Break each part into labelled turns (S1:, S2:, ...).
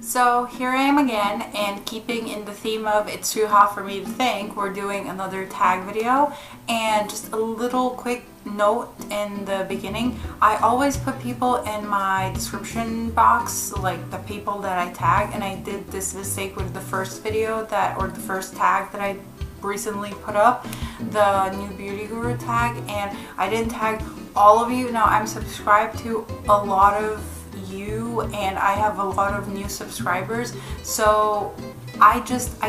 S1: So here I am again, and keeping in the theme of it's too hot for me to think, we're doing another tag video. And just a little quick note in the beginning, I always put people in my description box, like the people that I tag, and I did this mistake with the first video or the first tag that I recently put up, the new beauty guru tag, and I didn't tag all of you. Now I'm subscribed to a lot of you and I have a lot of new subscribers, so I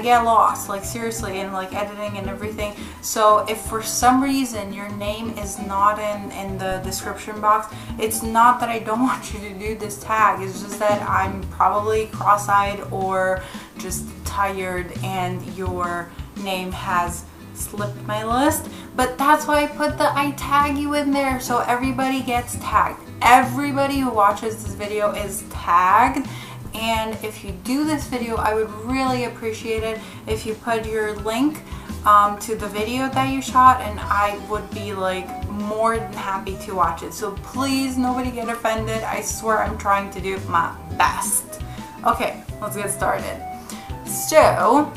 S1: get lost, like seriously, in like editing and everything. So if for some reason your name is not in the description box, it's not that I don't want you to do this tag, it's just that I'm probably cross-eyed or just tired and your name has slipped my list. But that's why I put the I tag you in there, so everybody gets tagged. Everybody who watches this video is tagged. And if you do this video, I would really appreciate it if you put your link to the video that you shot, and I would be like more than happy to watch it. So please, nobody get offended. I swear I'm trying to do my best. Okay, let's get started. So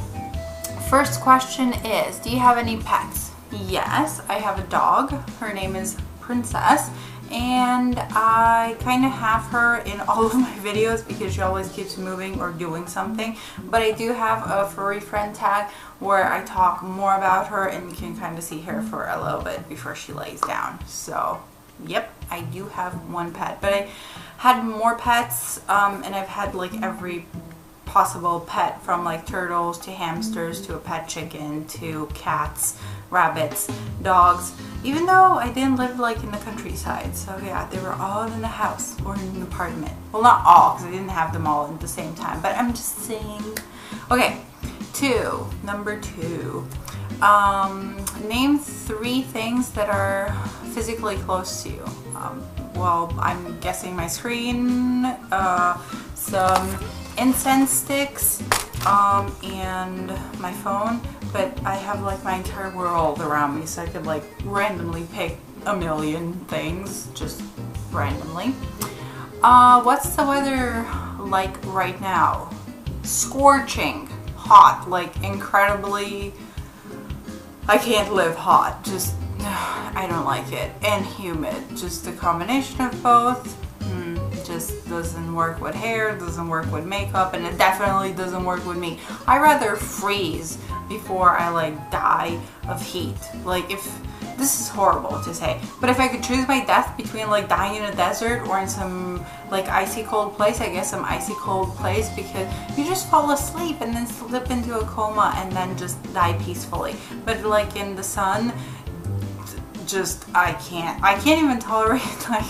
S1: first question is, do you have any pets? Yes, I have a dog. Her name is Princess, and I kind of have her in all of my videos because she always keeps moving or doing something. But I do have a furry friend tag where I talk more about her, and you can kind of see her for a little bit before she lays down. So yep, I do have one pet, but I had more pets, and I've had like every possible pet, from like turtles to hamsters to a pet chicken to cats, rabbits, dogs, even though I didn't live like in the countryside. So yeah, they were all in the house or in an apartment. Well, not all, because I didn't have them all at the same time, but I'm just saying. Okay, number two. Name 3 things that are physically close to you. Well, I'm guessing my screen, some incense sticks, and my phone, but I have like my entire world around me, so I could like randomly pick a million things, just randomly. What's the weather like right now? Scorching hot, like incredibly, I can't live hot, just I don't like it, and humid, just a combination of both. Just doesn't work with hair, doesn't work with makeup, and it definitely doesn't work with me. I rather freeze before I like die of heat. Like, if this is horrible to say, but if I could choose my death between like dying in a desert or in some like icy cold place, I guess some icy cold place, because you just fall asleep and then slip into a coma and then just die peacefully. But like in the sun, just I can't even tolerate like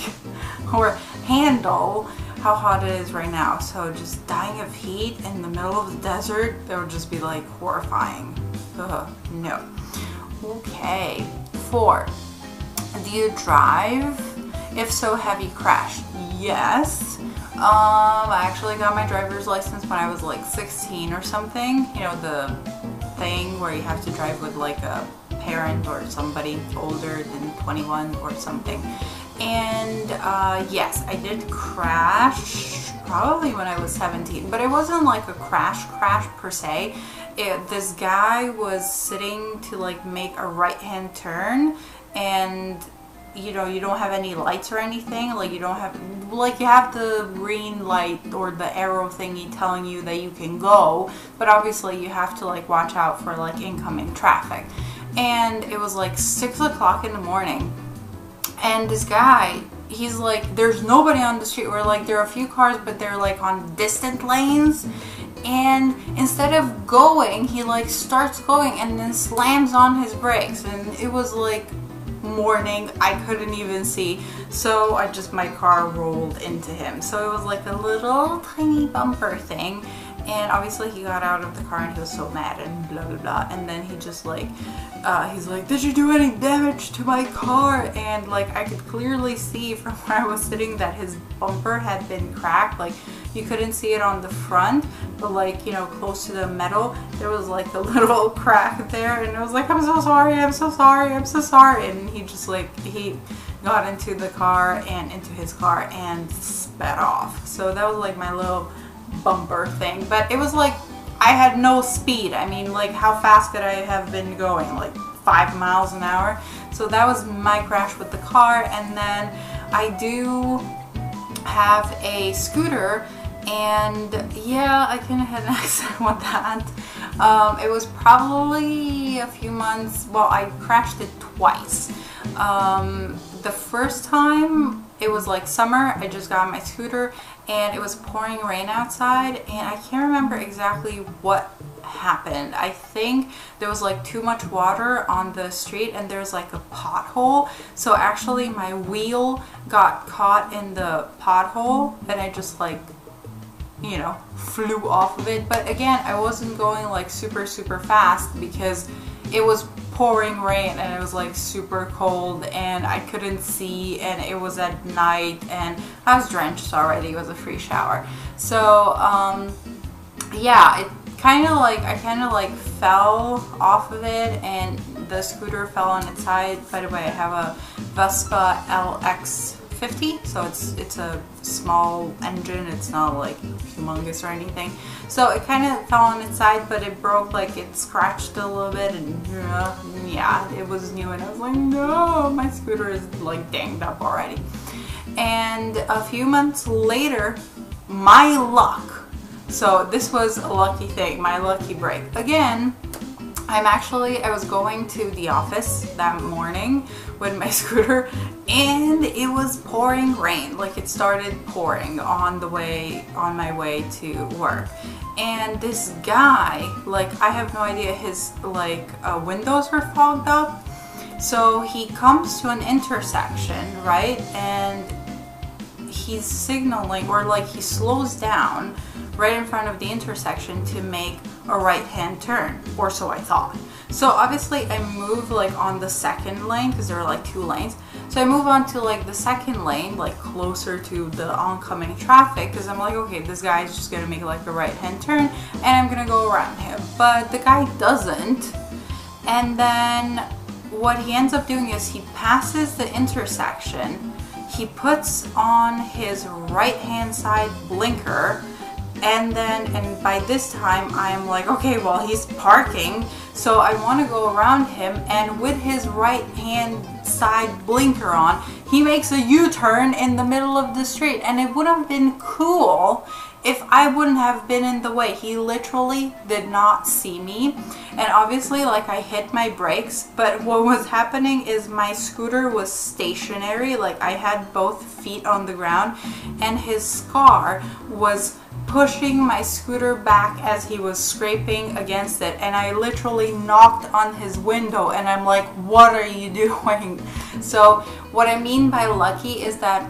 S1: or handle how hot it is right now. So just dying of heat in the middle of the desert, that would just be like horrifying. Ugh, no. Okay, 4. Do you drive? If so, have you crashed? Yes. I actually got my driver's license when I was like 16 or something. You know, the thing where you have to drive with like a parent or somebody older than 21 or something. And yes, I did crash probably when I was 17, but it wasn't like a crash per se. This guy was sitting to like make a right-hand turn, and you know, you don't have any lights or anything, like you don't have, like you have the green light or the arrow thingy telling you that you can go, but obviously you have to like watch out for like incoming traffic. And it was like 6 o'clock in the morning, and this guy, he's like, there's nobody on the street, or like there are a few cars, but they're like on distant lanes, and instead of going, he like starts going and then slams on his brakes, and it was like morning, I couldn't even see, so my car rolled into him. So it was like a little tiny bumper thing. And obviously he got out of the car and he was so mad and blah blah blah, and then he just like he's like, did you do any damage to my car? And like I could clearly see from where I was sitting that his bumper had been cracked. Like you couldn't see it on the front, but like, you know, close to the metal there was like a little crack there, and it was like, I'm so sorry, I'm so sorry, I'm so sorry. And he just like, he got into the car and into his car and sped off. So that was like my little bumper thing, but it was like I had no speed. I mean, like, how fast could I have been going? Like 5 miles an hour. So that was my crash with the car. And then I do have a scooter, and yeah, I kind of had an accident with that. It was probably a few months. Well, I crashed it twice. The first time it was like summer. I just got my scooter and it was pouring rain outside, and I can't remember exactly what happened. I think there was like too much water on the street and there's like a pothole, so actually my wheel got caught in the pothole and I just like, you know, flew off of it. But again, I wasn't going like super fast because it was pouring rain and it was like super cold and I couldn't see, and it was at night and I was drenched already. It was a free shower. So yeah, it kind of like, I kind of like fell off of it and the scooter fell on its side. By the way, I have a Vespa LX50, so it's a small engine. It's not like humongous or anything. So it kind of fell on its side, but it broke, like it scratched a little bit, and yeah, it was new, and I was like, no, my scooter is like dinged up already. And a few months later, my luck. So this was a lucky thing, my lucky break. Again, I was going to the office that morning with my scooter and it was pouring rain. Like it started pouring on my way to work. And this guy, like I have no idea, his like windows were fogged up. So he comes to an intersection, right? And he's signaling, or like he slows down right in front of the intersection to make a right-hand turn, or so I thought. So obviously I move like on the second lane because there are like 2 lanes. So I move on to like the second lane, like closer to the oncoming traffic, because I'm like, okay, this guy is just gonna make like a right-hand turn and I'm gonna go around him. But the guy doesn't. And then what he ends up doing is he passes the intersection, he puts on his right-hand side blinker, and by this time I'm like, okay, well, he's parking, so I want to go around him, and with his right hand side blinker on, he makes a U-turn in the middle of the street. And it would have been cool if I wouldn't have been in the way. He literally did not see me, and obviously like I hit my brakes, but what was happening is my scooter was stationary, like I had both feet on the ground, and his car was pushing my scooter back as he was scraping against it, and I literally knocked on his window, and I'm like, what are you doing? So what I mean by lucky is that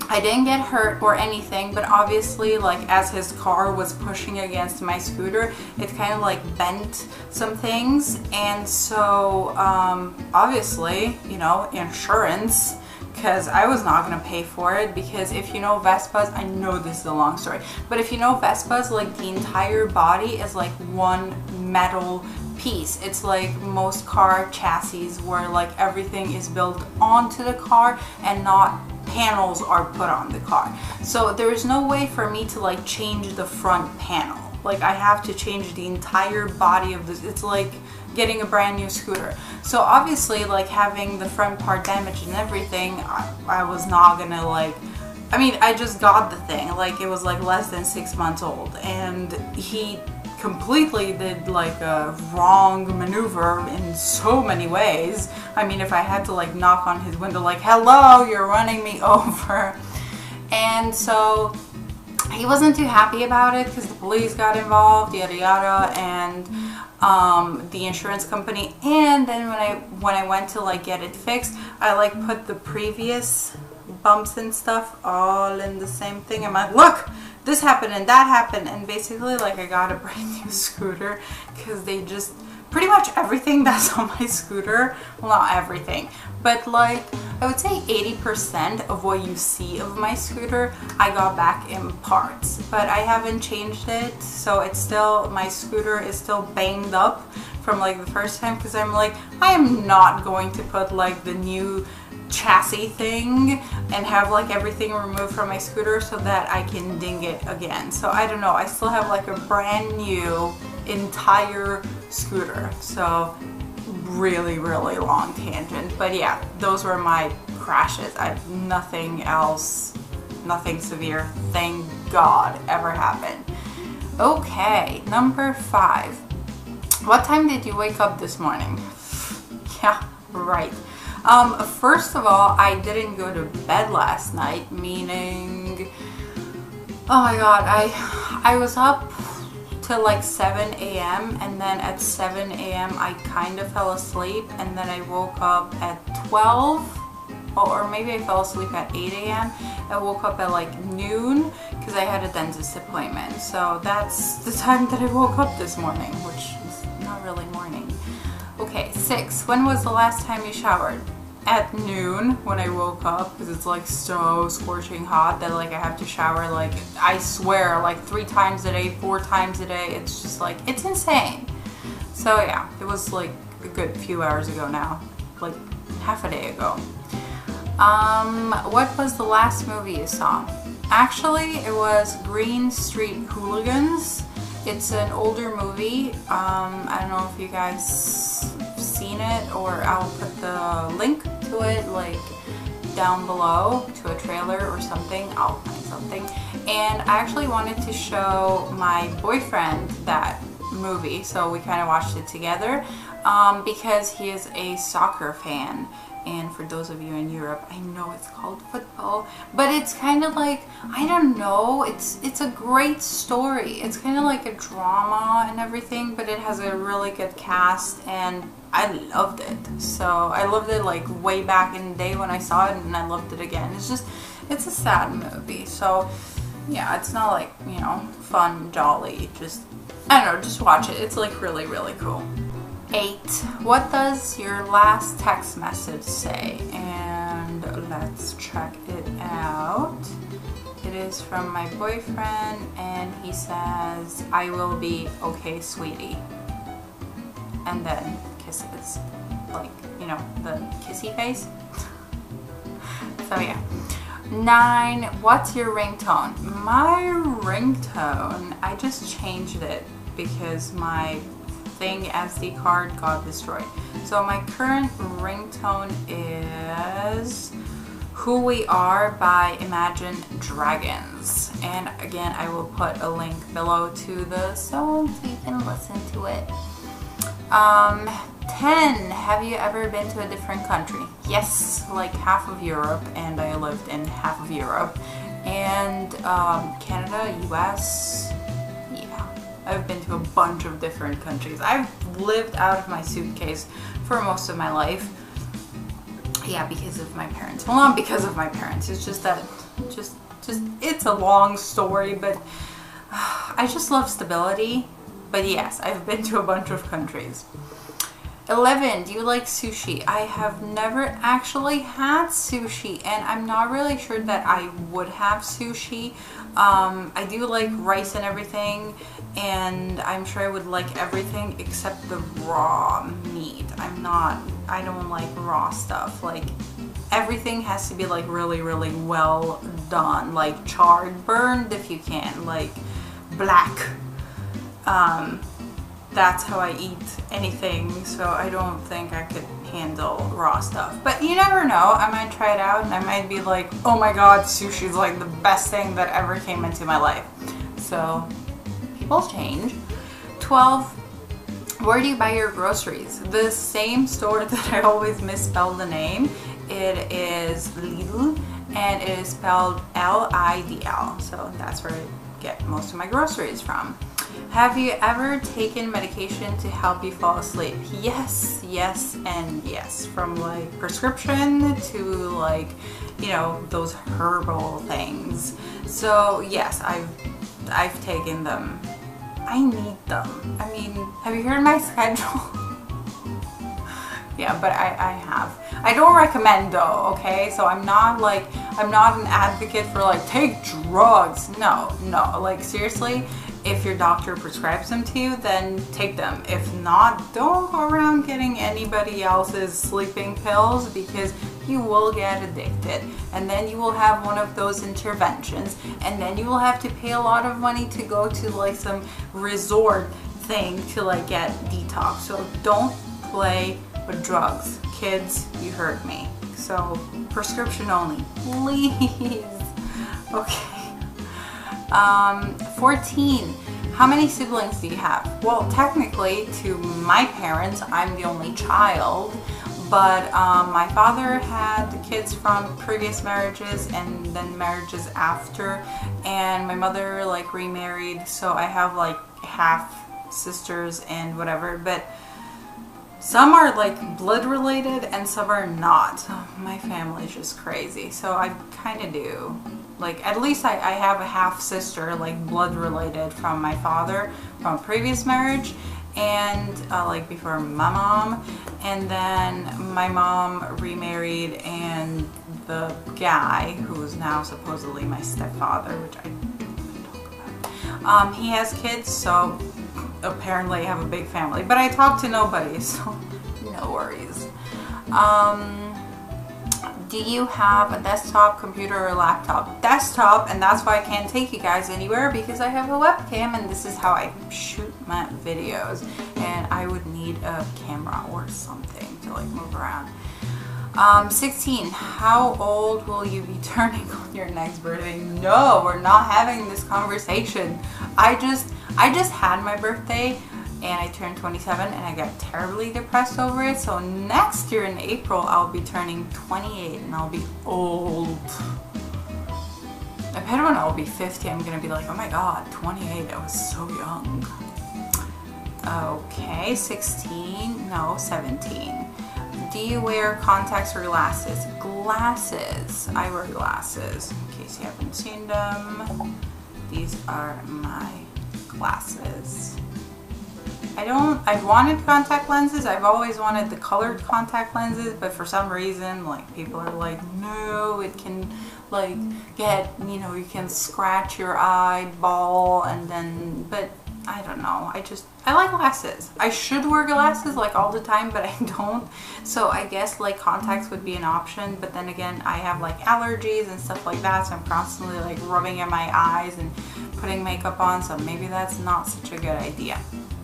S1: I didn't get hurt or anything, but obviously like as his car was pushing against my scooter, it kind of like bent some things. And so obviously, you know, insurance, because I was not going to pay for it, because if you know Vespas, I know this is a long story, but if you know Vespas, like the entire body is like one metal piece. It's like most car chassis where like everything is built onto the car and not panels are put on the car. So there is no way for me to like change the front panel. Like I have to change the entire body of this. It's like getting a brand new scooter. So obviously like having the front part damaged and everything, I was not gonna like, I mean, I just got the thing, like it was like less than 6 months old, and he completely did like a wrong maneuver in so many ways. I mean, if I had to like knock on his window like, hello, you're running me over. And so he wasn't too happy about it because the police got involved, yada yada, and the insurance company. And then when I went to like get it fixed, I like put the previous bumps and stuff all in the same thing. I'm like, look, this happened and that happened, and basically like I got a brand new scooter because they just pretty much everything that's on my scooter, well, not everything, but like I would say 80% of what you see of my scooter I got back in parts, but I haven't changed it, so it's still, my scooter is still banged up from like the first time, because I'm like, I am not going to put like the new chassis thing and have like everything removed from my scooter so that I can ding it again. So I don't know, I still have like a brand new entire scooter. So really long tangent, but yeah, those were my crashes. I have nothing else, nothing severe, thank God, ever happened. Okay, number 5. What time did you wake up this morning? Yeah, right. First of all, I didn't go to bed last night, meaning, oh my God, I was up till like 7 a.m. and then at 7 a.m. I kind of fell asleep, and then I woke up at 12, or maybe I fell asleep at 8 a.m. I woke up at like noon because I had a dentist appointment. So that's the time that I woke up this morning, which is not really morning. Okay, 6. When was the last time you showered? At noon when I woke up, because it's like so scorching hot that like I have to shower like, I swear, like 3 times a day, 4 times a day. It's just like, it's insane. So yeah, it was like a good few hours ago now, like half a day ago. What was the last movie you saw? Actually, it was Green Street Hooligans. It's an older movie. I don't know if you guys seen it, or I'll put the link to it like down below to a trailer or something. I'll find something. And I actually wanted to show my boyfriend that movie, so we kind of watched it together because he is a soccer fan. And for those of you in Europe, I know it's called football, but it's kind of like, I don't know, it's a great story. It's kind of like a drama and everything, but it has a really good cast, and I loved it. So I loved it like way back in the day when I saw it, and I loved it again. It's just, it's a sad movie. So yeah, it's not like, you know, fun, jolly, just, I don't know, just watch it. It's like really cool. 8. What does your last text message say? And let's check it out. It is from my boyfriend, and he says, "I will be okay, sweetie." And then kisses, like, you know, the kissy face. So yeah. 9. What's your ringtone? My ringtone, I just changed it because my thing SD card got destroyed. So my current ringtone is Who We Are by Imagine Dragons. And again, I will put a link below to the song so you can listen to it. 10. Have you ever been to a different country? Yes, like half of Europe, and I lived in half of Europe. And Canada, US, I've been to a bunch of different countries. I've lived out of my suitcase for most of my life. Yeah, because of my parents. Well, not because of my parents. It's just that, just it's a long story, but I just love stability. But yes, I've been to a bunch of countries. 11. Do you like sushi? I have never actually had sushi, and I'm not really sure that I would have sushi. I do like rice and everything, and I'm sure I would like everything except the raw meat. I don't like raw stuff. Like, everything has to be like really well done, like charred, burned if you can, like black. That's how I eat anything, so I don't think I could handle raw stuff. But you never know, I might try it out and I might be like, oh my god, sushi is like the best thing that ever came into my life. So, people change. 12. Where do you buy your groceries? The same store that I always misspell the name. It is Lidl, and it is spelled L-I-D-L. So that's where I get most of my groceries from. Have you ever taken medication to help you fall asleep? Yes, and yes. From like prescription to like, you know, those herbal things. So yes, I've taken them. I need them. I mean, have you heard my schedule? Yeah, but I have. I don't recommend though, okay? So I'm not an advocate for like, take drugs. No, like seriously, if your doctor prescribes them to you, then take them. If not, don't go around getting anybody else's sleeping pills, because you will get addicted, and then you will have one of those interventions, and then you will have to pay a lot of money to go to like some resort thing to like get detox. So don't play with drugs. Kids, you heard me. So prescription only, please. Okay. 14. How many siblings do you have? Well, technically, to my parents, I'm the only child, but my father had kids from previous marriages and then marriages after, and my mother like remarried, so I have like half sisters and whatever, but some are like blood related and some are not. So my family's just crazy. So I kind of do. Like, at least I have a half sister, like blood related from my father from a previous marriage, and like before my mom. And then my mom remarried, and the guy who is now supposedly my stepfather, which I don't talk about, he has kids, so apparently I have a big family, but I talk to nobody, so no worries. Do you have a desktop, computer, or laptop? Desktop, and that's why I can't take you guys anywhere, because I have a webcam and this is how I shoot my videos, and I would need a camera or something to like move around. 16. How old will you be turning on your next birthday? No, we're not having this conversation. I just had my birthday and I turned 27 and I got terribly depressed over it. So next year in April, I'll be turning 28 and I'll be old. I bet when I'll be 50, I'm gonna be like, oh my god, 28, I was so young. Okay, 16, no, 17. Do you wear contacts or glasses? Glasses. I wear glasses. In case you haven't seen them, these are my glasses. I've wanted contact lenses. I've always wanted the colored contact lenses, but for some reason, like, people are like, no, it can like get, you know, you can scratch your eyeball, and then, but I don't know. I like glasses. I should wear glasses like all the time, but I don't. So I guess like contacts would be an option, but then again, I have like allergies and stuff like that, so I'm constantly like rubbing at my eyes and putting makeup on, so maybe that's not such a good idea.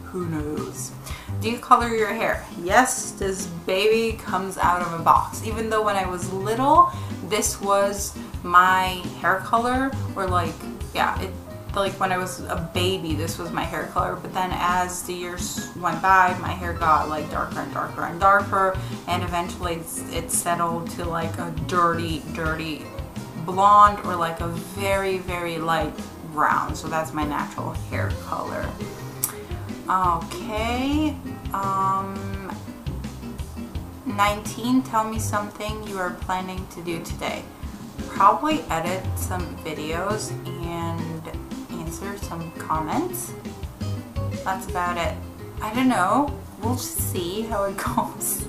S1: Who knows? Do you color your hair? Yes, this baby comes out of a box. Even though when I was little, this was my hair color, or like, yeah, like when I was a baby, this was my hair color, but then as the years went by, my hair got like darker and darker and darker, and eventually it settled to like a dirty blonde, or like a very, very light brown. So that's my natural hair color. Okay, 19, tell me something you are planning to do today. Probably edit some videos and answer some comments. That's about it. I don't know. We'll see how it goes.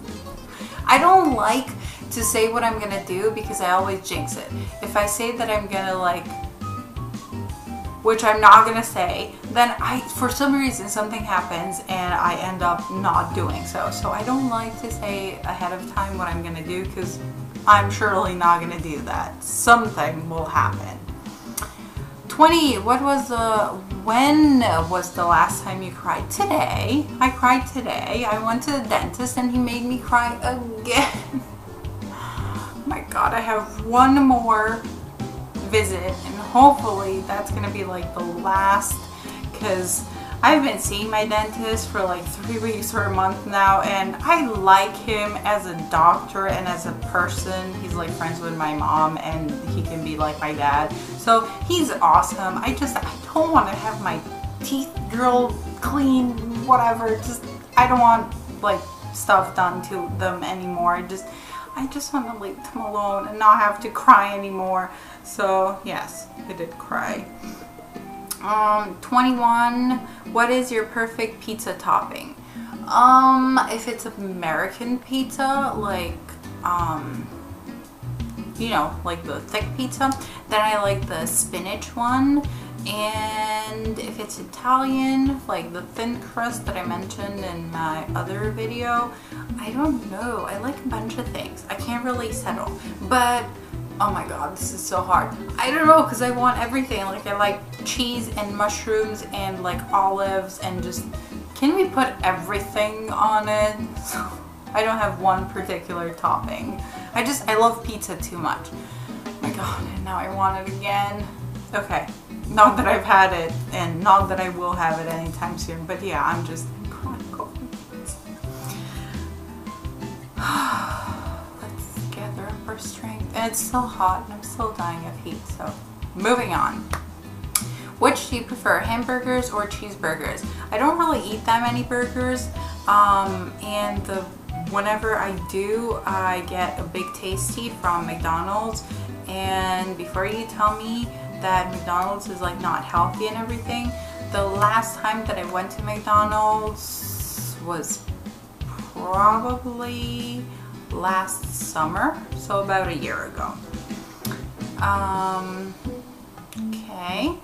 S1: I don't like to say what I'm gonna do because I always jinx it. If I say that I'm gonna like, which I'm not gonna say, then for some reason something happens and I end up not doing so. So I don't like to say ahead of time what I'm gonna do, because I'm surely not gonna do that. Something will happen. 20, when was the last time you cried? Today. I cried today. I went to the dentist and he made me cry again. Oh my god, I have one more visit and hopefully that's gonna be like the last, because I've been seeing my dentist for like 3 weeks or a month now, and I like him as a doctor and as a person. He's like friends with my mom and he can be like my dad, so he's awesome. I don't want to have my teeth drilled, clean, whatever. I don't want like stuff done to them anymore. I just want to leave them alone and not have to cry anymore. So yes, I did cry. 21, what is your perfect pizza topping? If it's American pizza, like, you know, like the thick pizza, then I like the spinach one. And if it's Italian, like the thin crust that I mentioned in my other video, I don't know. I like a bunch of things. I can't really settle. But oh my god, this is so hard. I don't know, because I want everything. Like I like cheese and mushrooms and like olives and just, can we put everything on it? So I don't have one particular topping. I love pizza too much. Oh my god, and now I want it again. Okay, not that I've had it and not that I will have it anytime soon, but yeah, I'm just let's gather up our strength. And it's still hot and I'm still dying of heat, so moving on. Which do you prefer, hamburgers or cheeseburgers? I don't really eat that many burgers, and whenever I do, I get a Big Tasty from McDonald's. And before you tell me that McDonald's is like not healthy and everything, the last time that I went to McDonald's was probably last summer, so about a year ago. Okay.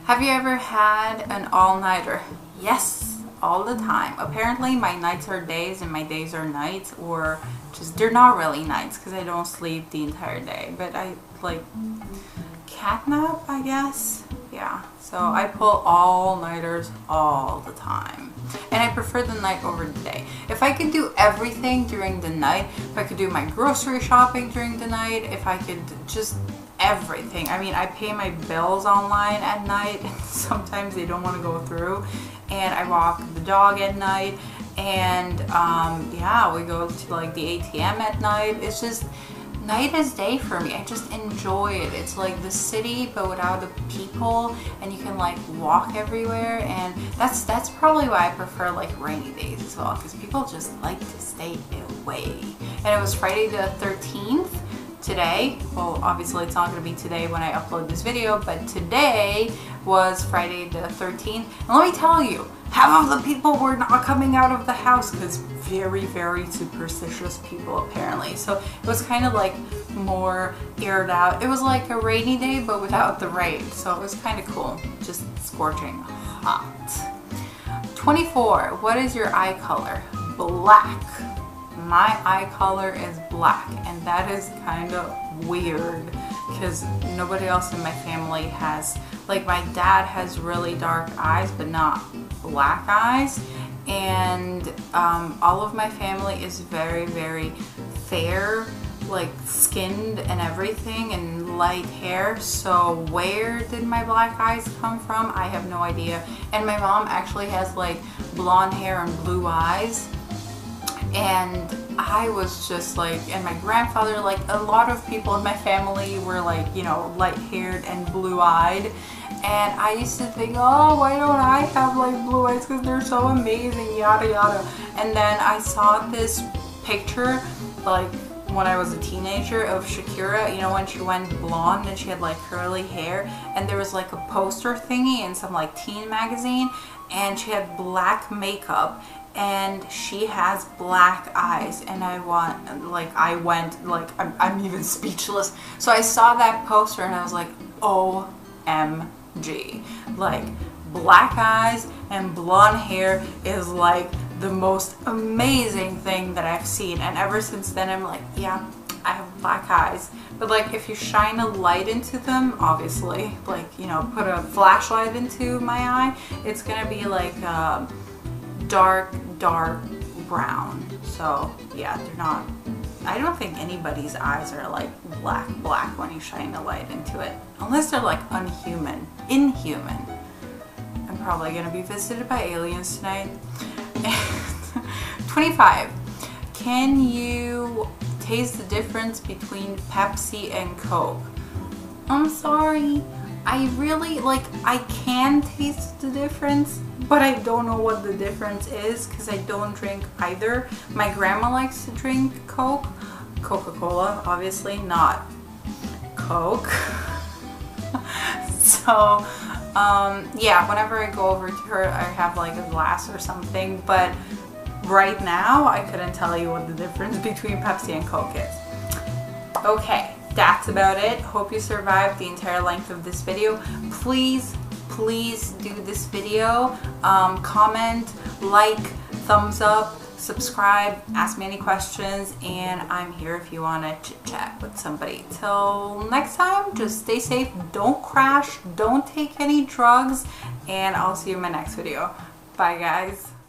S1: Have you ever had an all-nighter? Yes, all the time. Apparently my nights are days and my days are nights, or just they're not really nights because I don't sleep the entire day, but I like catnap, I guess. Yeah, so I pull all-nighters all the time. And I prefer the night over the day. If I could do everything during the night, if I could do my grocery shopping during the night, if I could just everything. I mean, I pay my bills online at night and sometimes they don't want to go through. And I walk the dog at night, and yeah, we go to like the ATM at night. It's just, night is day for me. I just enjoy it. It's like the city but without the people, and you can like walk everywhere, and that's probably why I prefer like rainy days as well, because people just like to stay away. And it was Friday the 13th today. Well, obviously it's not going to be today when I upload this video, but today was Friday the 13th. And let me tell you, half of the people were not coming out of the house because very, very superstitious people apparently. So it was kind of like more aired out. It was like a rainy day but without the rain. So it was kind of cool. Just scorching hot. 24. What is your eye color? Black. My eye color is black, and that is kind of weird because nobody else in my family has, like my dad has really dark eyes but not black eyes, and all of my family is very, very fair, like skinned and everything, and light hair. So where did my black eyes come from? I have no idea. And my mom actually has like blonde hair and blue eyes. And I was just like, and my grandfather, like a lot of people in my family were like, you know, light haired and blue eyed. And I used to think, oh, why don't I have like blue eyes, because they're so amazing, yada yada. And then I saw this picture like when I was a teenager of Shakira, you know, when she went blonde and she had like curly hair, and there was like a poster thingy in some like teen magazine, and she had black makeup and she has black eyes, and I went like, I'm even speechless. So I saw that poster and I was like, OMG, like black eyes and blonde hair is like the most amazing thing that I've seen. And ever since then I'm like, yeah, I have black eyes. But like if you shine a light into them, obviously, like, you know, put a flashlight into my eye, it's gonna be like dark brown. So yeah, they're not, I don't think anybody's eyes are like black when you shine a light into it, unless they're like inhuman. I'm probably gonna be visited by aliens tonight. 25. Can you taste the difference between Pepsi and Coke? I'm sorry, I really, like, I can taste the difference, but I don't know what the difference is because I don't drink either. My grandma likes to drink Coke, Coca-Cola, obviously, not Coke. So, yeah, whenever I go over to her, I have like a glass or something, but right now, I couldn't tell you what the difference between Pepsi and Coke is. Okay, that's about it. Hope you survived the entire length of this video. Please do this video. Comment, like, thumbs up, subscribe, ask me any questions, and I'm here if you want to chit chat with somebody. Till next time, just stay safe, don't crash, don't take any drugs, and I'll see you in my next video. Bye guys.